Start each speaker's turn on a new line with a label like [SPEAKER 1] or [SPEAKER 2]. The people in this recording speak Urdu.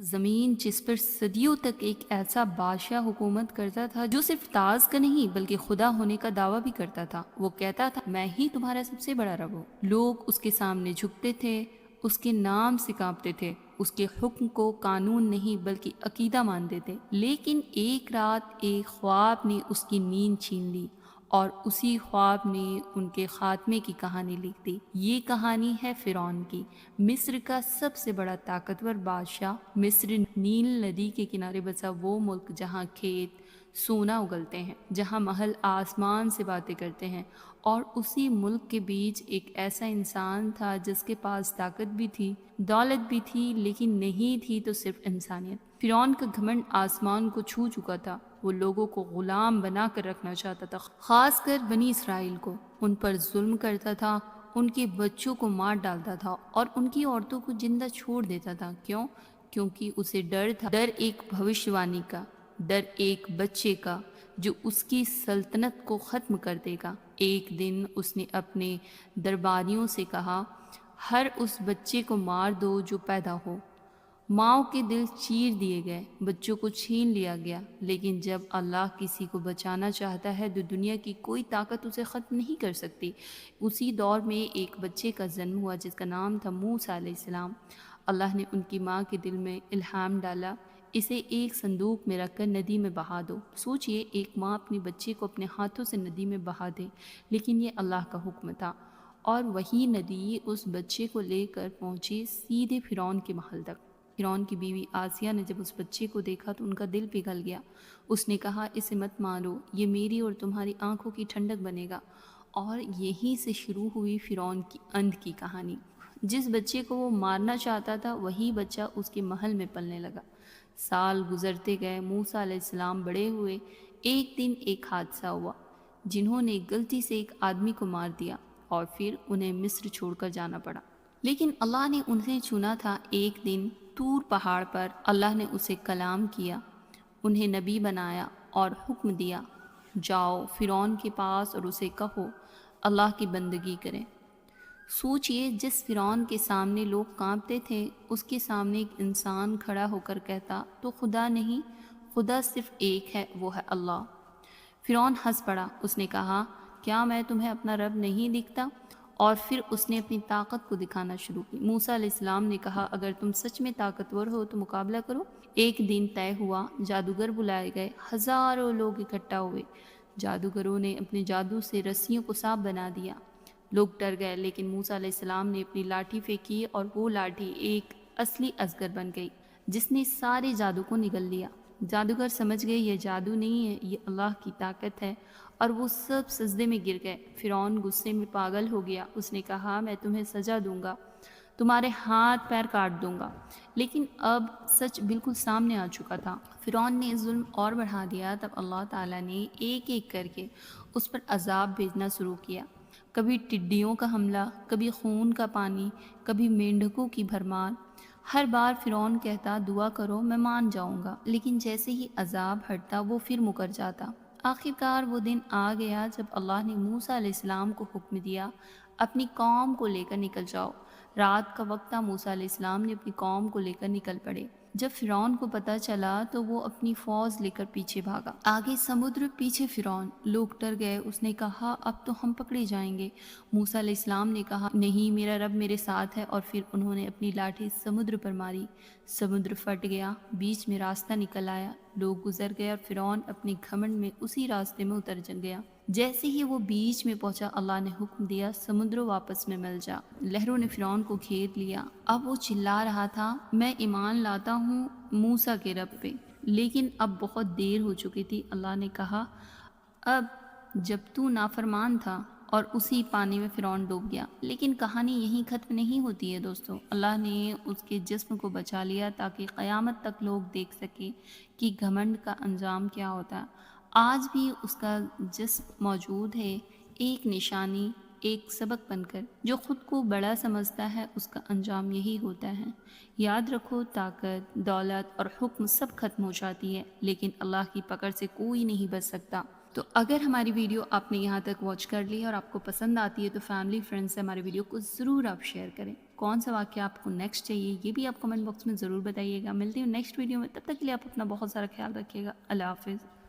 [SPEAKER 1] زمین جس پر صدیوں تک ایک ایسا بادشاہ حکومت کرتا تھا جو صرف تاج کا نہیں بلکہ خدا ہونے کا دعویٰ بھی کرتا تھا۔ وہ کہتا تھا میں ہی تمہارا سب سے بڑا رب ہوں۔ لوگ اس کے سامنے جھکتے تھے، اس کے نام سے کانپتے تھے، اس کے حکم کو قانون نہیں بلکہ عقیدہ مانتے تھے۔ لیکن ایک رات ایک خواب نے اس کی نیند چھین لی اور اسی خواب نے ان کے خاتمے کی کہانی لکھ دی۔ یہ کہانی ہے فرعون کی، مصر کا سب سے بڑا طاقتور بادشاہ۔ مصر نیل ندی کے کنارے بسا وہ ملک جہاں کھیت سونا اگلتے ہیں، جہاں محل آسمان سے باتیں کرتے ہیں، اور اسی ملک کے بیچ ایک ایسا انسان تھا جس کے پاس طاقت بھی تھی، دولت بھی تھی، لیکن نہیں تھی تو صرف انسانیت۔ فرعون کا گھمنڈ آسمان کو چھو چکا تھا۔ وہ لوگوں کو غلام بنا کر رکھنا چاہتا تھا، خاص کر بنی اسرائیل کو۔ ان پر ظلم کرتا تھا، ان کے بچوں کو مار ڈالتا تھا اور ان کی عورتوں کو زندہ چھوڑ دیتا تھا۔ کیوں؟ کیونکہ اسے ڈر تھا، ڈر ایک بھوشیوانی کا، ڈر ایک بچے کا جو اس کی سلطنت کو ختم کر دے گا۔ ایک دن اس نے اپنے درباریوں سے کہا، ہر اس بچے کو مار دو جو پیدا ہو۔ ماؤں کے دل چیر دیے گئے، بچوں کو چھین لیا گیا، لیکن جب اللہ کسی کو بچانا چاہتا ہے تو دنیا کی کوئی طاقت اسے ختم نہیں کر سکتی۔ اسی دور میں ایک بچے کا جنم ہوا جس کا نام تھا موسیٰ علیہ السلام۔ اللہ نے ان کی ماں کے دل میں الہام ڈالا، اسے ایک صندوق میں رکھ کر ندی میں بہا دو۔ سوچئے ایک ماں اپنے بچے کو اپنے ہاتھوں سے ندی میں بہا دے، لیکن یہ اللہ کا حکم تھا، اور وہی ندی اس بچے کو لے کر پہنچی سیدھے فرعون کے محل تک۔ فرعون کی بیوی آسیہ نے جب اس بچے کو دیکھا تو ان کا دل پگھل گیا۔ اس نے کہا، اسے مت مارو، یہ میری اور تمہاری آنکھوں کی ٹھنڈک بنے گا۔ اور یہیں سے شروع ہوئی فرعون کی اندھ کی کہانی۔ جس بچے کو وہ مارنا چاہتا تھا وہی بچہ اس کے محل میں پلنے لگا۔ سال گزرتے گئے، موسیٰ علیہ السلام بڑے ہوئے۔ ایک دن ایک حادثہ ہوا، جنہوں نے غلطی سے ایک آدمی کو مار دیا اور پھر انہیں مصر چھوڑ کر جانا پڑا۔ لیکن اللہ نے انہیں چنا تھا۔ ایک دن طور پہاڑ پر اللہ نے اسے کلام کیا، انہیں نبی بنایا اور حکم دیا، جاؤ فرعون کے پاس اور اسے کہو اللہ کی بندگی کریں۔ سوچئے جس فرعون کے سامنے لوگ کانپتے تھے، اس کے سامنے ایک انسان کھڑا ہو کر کہتا تو خدا نہیں، خدا صرف ایک ہے، وہ ہے اللہ۔ فرعون ہنس پڑا، اس نے کہا، کیا میں تمہیں اپنا رب نہیں دکھتا؟ اور پھر اس نے اپنی طاقت کو دکھانا شروع کی۔ موسیٰ علیہ السلام نے کہا، اگر تم سچ میں طاقتور ہو تو مقابلہ کرو۔ ایک دن طے ہوا، جادوگر بلائے گئے، ہزاروں لوگ اکٹھا ہوئے۔ جادوگروں نے اپنے جادو سے رسیوں کو سانپ بنا دیا۔ لوگ ڈر گئے، لیکن موسیٰ علیہ السلام نے اپنی لاٹھی پھینکی اور وہ لاٹھی ایک اصلی اجگر بن گئی جس نے سارے جادو کو نگل لیا۔ جادوگر سمجھ گئے یہ جادو نہیں ہے، یہ اللہ کی طاقت ہے، اور وہ سب سجدے میں گر گئے۔ فرعون غصے میں پاگل ہو گیا، اس نے کہا، میں تمہیں سزا دوں گا، تمہارے ہاتھ پیر کاٹ دوں گا۔ لیکن اب سچ بالکل سامنے آ چکا تھا۔ فرعون نے ظلم اور بڑھا دیا۔ تب اللہ تعالیٰ نے ایک ایک کر کے اس پر عذاب بھیجنا شروع کیا۔ کبھی ٹڈیوں کا حملہ، کبھی خون کا پانی، کبھی مینڈکوں کی بھرمار۔ ہر بار فرعون کہتا، دعا کرو میں مان جاؤں گا، لیکن جیسے ہی عذاب ہٹتا وہ پھر مکر جاتا۔ آخرکار وہ دن آ گیا جب اللہ نے موسیٰ علیہ السلام کو حکم دیا، اپنی قوم کو لے کر نکل جاؤ۔ رات کا وقت تھا، موسیٰ علیہ السلام نے اپنی قوم کو لے کر نکل پڑے۔ جب فرعون کو پتہ چلا تو وہ اپنی فوج لے کر پیچھے بھاگا۔ آگے سمندر، پیچھے فرعون۔ لوگ ڈر گئے، اس نے کہا، اب تو ہم پکڑے جائیں گے۔ موسیٰ علیہ السلام نے کہا، نہیں، میرا رب میرے ساتھ ہے، اور پھر انہوں نے اپنی لاٹھی سمندر پر ماری۔ سمندر پھٹ گیا، بیچ میں راستہ نکل آیا، لوگ گزر گئے اور فرعون اپنے گھمنڈ میں اسی راستے میں اتر گیا۔ جیسے ہی وہ بیچ میں پہنچا، اللہ نے حکم دیا، سمندر واپس میں مل جا۔ لہروں نے فرعون کو گھیر لیا۔ اب وہ چلا رہا تھا، میں ایمان لاتا ہوں موسیٰ کے رب پہ، لیکن اب بہت دیر ہو چکی تھی۔ اللہ نے کہا، اب جب تو نافرمان تھا، اور اسی پانی میں فرعون ڈوب گیا۔ لیکن کہانی یہیں ختم نہیں ہوتی ہے دوستو۔ اللہ نے اس کے جسم کو بچا لیا تاکہ قیامت تک لوگ دیکھ سکیں کہ گھمنڈ کا انجام کیا ہوتا ہے۔ آج بھی اس کا جسم موجود ہے، ایک نشانی، ایک سبق بن کر۔ جو خود کو بڑا سمجھتا ہے اس کا انجام یہی ہوتا ہے۔ یاد رکھو، طاقت، دولت اور حکم سب ختم ہو جاتی ہے، لیکن اللہ کی پکڑ سے کوئی نہیں بچ سکتا۔ تو اگر ہماری ویڈیو آپ نے یہاں تک واچ کر لی اور آپ کو پسند آتی ہے تو فیملی فرینڈ سے ہماری ویڈیو کو ضرور آپ شیئر کریں۔ کون سا واقعہ آپ کو نیکسٹ چاہیے یہ بھی آپ کمنٹ باکس میں ضرور بتائیے گا. ملتی ہوں نیکسٹ ویڈیو میں، تب تک کے لیے آپ اپنا بہت سارا خیال رکھیے گا. اللہ حافظ.